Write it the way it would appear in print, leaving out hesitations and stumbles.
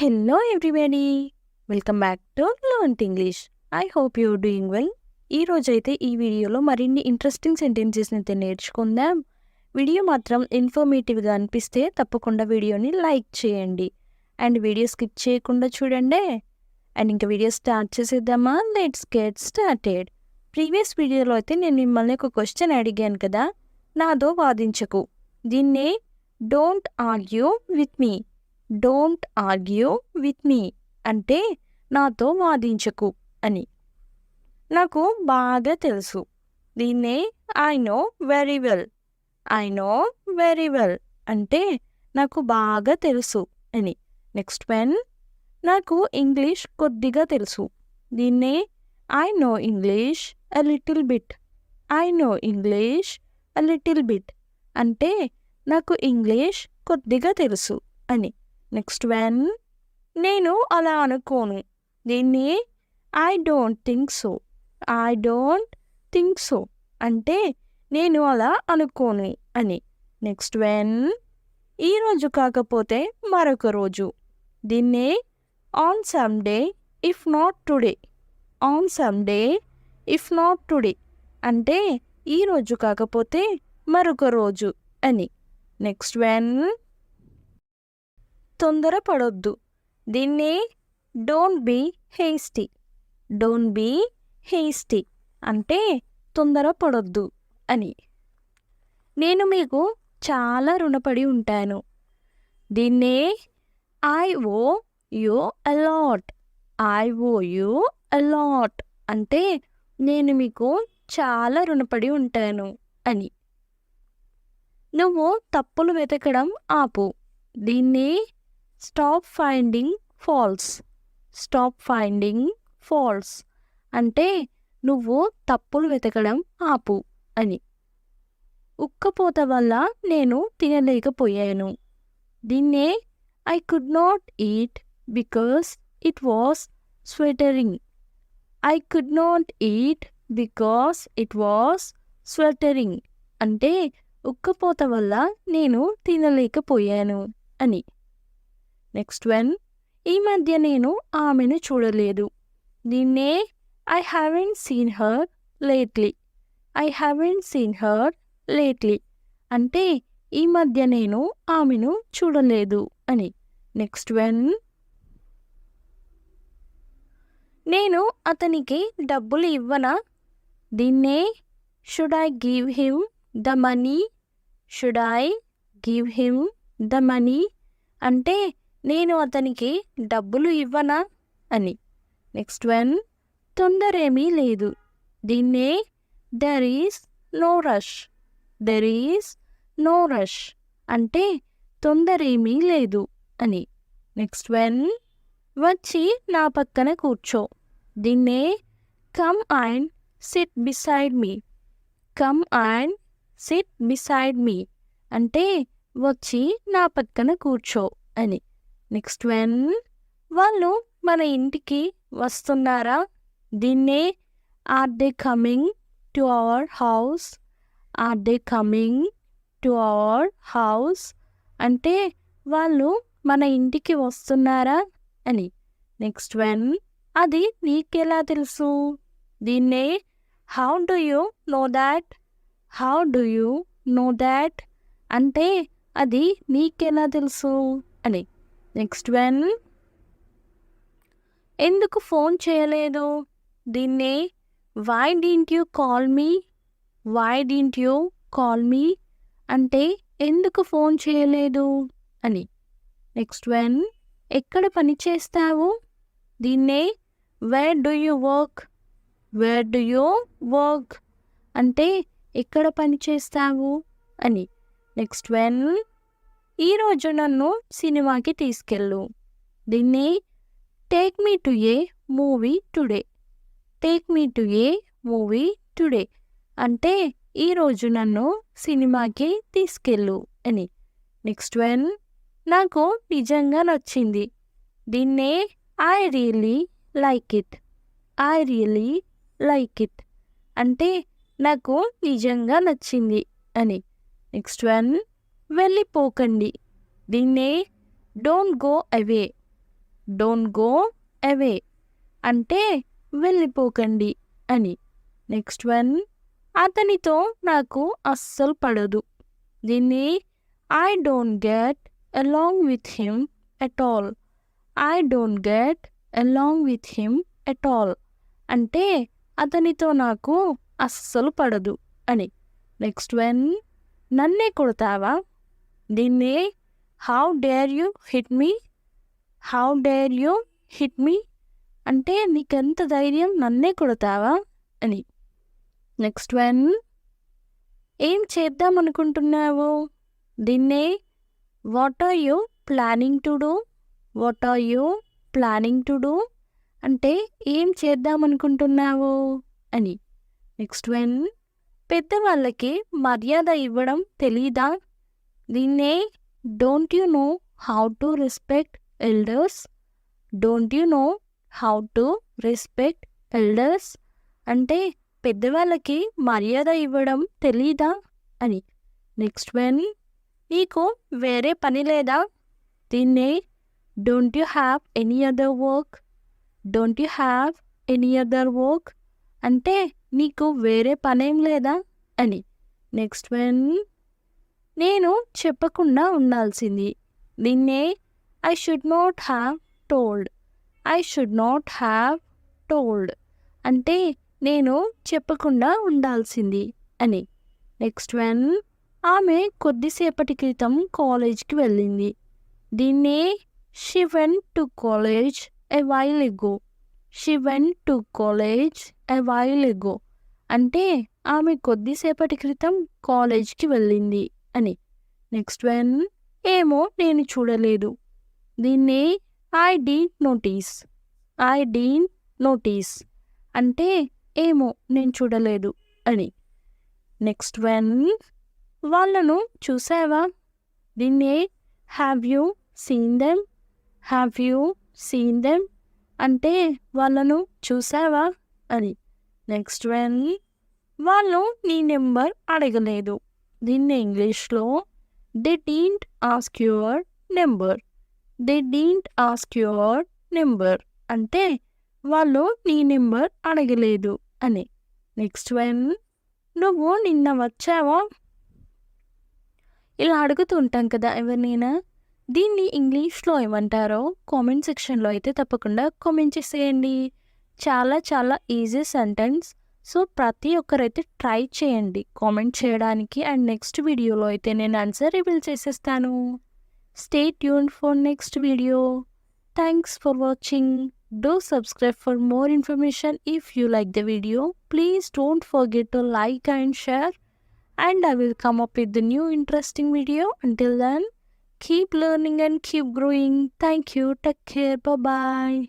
Hello everybody! Welcome back to Learnt English. I hope you're doing well. ఈ రోజైతే ఈ వీడియోలో మరిన్ని ఇంట్రెస్టింగ్ సెంటెన్సెస్ని అయితే నేర్చుకుందాం. వీడియో మాత్రం ఇన్ఫర్మేటివ్గా అనిపిస్తే తప్పకుండా వీడియోని లైక్ చేయండి అండ్ వీడియో స్కిప్ చేయకుండా చూడండి. అండ్ ఇంకా వీడియో స్టార్ట్ చేసేద్దామా? Let's get started. ప్రీవియస్ వీడియోలో అయితే నేను మిమ్మల్ని ఒక క్వశ్చన్ అడిగాను కదా, నాతో వాదించకు. దీన్నే don't argue with me. Don't argue with me అంటే నాతో వాదించకు అని. నాకు బాగా తెలుసు. దీన్నే I know very well. I know very well అంటే నాకు బాగా తెలుసు అని. నెక్స్ట్ వన్, నాకు ఇంగ్లీష్ కొద్దిగా తెలుసు. దీన్నే I no English a little bit. I know English a little bit అంటే నాకు ఇంగ్లీష్ కొద్దిగా తెలుసు అని. నెక్స్ట్ వన్, నేను అలా అనుకోను. దీన్ని I don't think so. I don't think so అంటే నేను అలా అనుకోను అని. నెక్స్ట్ వన్, ఈరోజు కాకపోతే మరొక రోజు. దీన్నే on some day if not today. On some day if not today అంటే ఈరోజు కాకపోతే మరొక రోజు అని. నెక్స్ట్ వన్, తొందరపడొద్దు. దీన్ని don't be hasty. Don't be hasty అంటే తొందరపడొద్దు అని. నేను మీకు చాలా రుణపడి ఉంటాను. దీన్నే I owe you a lot. I owe you a lot అంటే నేను మీకు చాలా రుణపడి ఉంటాను అని. నువ్వు తప్పులు వెతకడం ఆపు. దీన్ని stop finding faults. Stop finding faults అంటే నువ్వు తప్పులు వెతకడం ఆపు అని. ఉక్కపోత వల్ల నేను తినలేకపోయాను. దీన్నే I could not eat because it was sweltering. I could not eat because it was sweltering అంటే ఉక్కపోత వల్ల నేను తినలేకపోయాను అని. నెక్స్ట్ వన్, ఈ మధ్య నేను ఆమెను చూడలేదు. దీన్నే I haven't seen her lately. I haven't seen her lately అంటే ఈ మధ్య నేను ఆమెను చూడలేదు అని. నెక్స్ట్ వన్, నేను అతనికి డబ్బులు ఇవ్వనా. దీన్నే should I give him the money. Should I give him the money అంటే నేను అతనికి డబ్బులు ఇవ్వనా అని. నెక్స్ట్ వన్, తొందరేమీ లేదు. దీన్నే there is no rush. There is no rush అంటే తొందరేమీ లేదు అని. నెక్స్ట్ వన్, వచ్చి నా పక్కన కూర్చో. దీన్నే come and SIT beside me. Come and SIT beside me అంటే వచ్చి నా పక్కన కూర్చో అని. నెక్స్ట్ వన్, వాళ్ళు మన ఇంటికి వస్తున్నారా. దీన్నే are they coming to our house. Are they coming to our house అంటే వాళ్ళు మన ఇంటికి వస్తున్నారా అని. నెక్స్ట్ వన్, అది నీకెలా తెలుసు. దీన్నే how do you know that. How do you know that అంటే అది నీకెలా తెలుసు అని. నెక్స్ట్ వన్, ఎందుకు ఫోన్ చేయలేదు. దీన్నే why didn't you call me. Why didn't you call me అంటే ఎందుకు ఫోన్ చేయలేదు అని. నెక్స్ట్ వన్, ఎక్కడ పని చేస్తావు. దీన్నే wear do you work. Wear do you work అంటే ఎక్కడ పని చేస్తావు అని. నెక్స్ట్ వన్, ఈరోజు నన్ను సినిమాకి తీసుకెళ్ళు. దీన్ని take me to A movie today. Take me to A movie today అంటే ఈరోజు నన్ను సినిమాకి తీసుకెళ్ళు అని. నెక్స్ట్ వన్, నాకు నిజంగా నచ్చింది. దీన్నే I really like it. I really like it అంటే నాకు నిజంగా నచ్చింది అని. నెక్స్ట్ వన్, వెళ్ళిపోకండి. దీన్నే don't go away. Don't go away అంటే వెళ్ళిపోకండి అని. నెక్స్ట్ వన్, అతనితో నాకు అస్సలు పడదు. దీన్ని I don't get along with him at all. I don't get along with him at all అంటే అతనితో నాకు అస్సలు పడదు అని. నెక్స్ట్ వన్, నన్నే కొడతావా. దీన్ని how dare you hit me. How dare you hit me అంటే నీకెంత ధైర్యం నన్నే కొడతావా అని. నెక్స్ట్ వన్, ఏం చేద్దాం అనుకుంటున్నావు. దీన్నే what are you planning to do. What are you planning to do అంటే ఏం చేద్దాం అనుకుంటున్నావు అని. నెక్స్ట్ వన్, పెద్దవాళ్ళకి మర్యాద ఇవ్వడం తెలీదా. దీన్నే don't you know how to respect elders. Don't you know how to respect elders అంటే పెద్దవాళ్ళకి మర్యాద ఇవ్వడం తెలీదా అని. నెక్స్ట్ వన్, నీకు వేరే పని లేదా. దీన్నే don't you have any other work. Don't you have any other work అంటే నీకు వేరే పనేం లేదా అని. నెక్స్ట్ వన్, నేను చెప్పకుండా ఉండాల్సింది. దీన్నే I should not have told. I should not have told అంటే నేను చెప్పకుండా ఉండాల్సింది అని. నెక్స్ట్ వన్, ఆమె కొద్దిసేపటి క్రితం కాలేజ్కి వెళ్ళింది. దీన్నే she went to college a while ago. She went to college a while ago అంటే ఆమె కొద్దిసేపటి క్రితం కాలేజ్కి వెళ్ళింది అని. నెక్స్ట్ వన్, ఏమో నేను చూడలేదు. దీన్ని I didn't notice. I didn't notice అంటే ఏమో నేను చూడలేదు అని. నెక్స్ట్ వన్, వాళ్ళను చూసావా. దీన్నే have you seen them. Have you seen them అంటే వాళ్ళను చూసావా అని. నెక్స్ట్ వన్, వాళ్ళు నీ నెంబర్ అడగలేదు. దీన్ని ఇంగ్లీష్లో they didn't ask your number. They didn't ask your number అంటే వాళ్ళు నీ నెంబర్ అడగలేదు అని. నెక్స్ట్ వన్, నువ్వు నిన్న వచ్చావా. ఇలా అడుగుతూ ఉంటాం కదా ఎవరినైనా. దీన్ని ఇంగ్లీష్లో ఏమంటారో కామెంట్ సెక్షన్లో అయితే తప్పకుండా కామెంట్ చేసేయండి. చాలా చాలా ఈజీ సెంటెన్స్. సో ప్రతి ఒక్కరైతే ట్రై చేయండి కామెంట్ చేయడానికి. అండ్ నెక్స్ట్ వీడియోలో అయితే నేను ఆన్సర్ రివీల్ చేసేస్తాను. Stay tuned for next video. Thanks for watching. Do subscribe for more information. If you like the video, please don't forget to like and share. And I will come up with the new interesting video. Until then, keep learning and keep growing. Thank you. Take care. Bye-bye.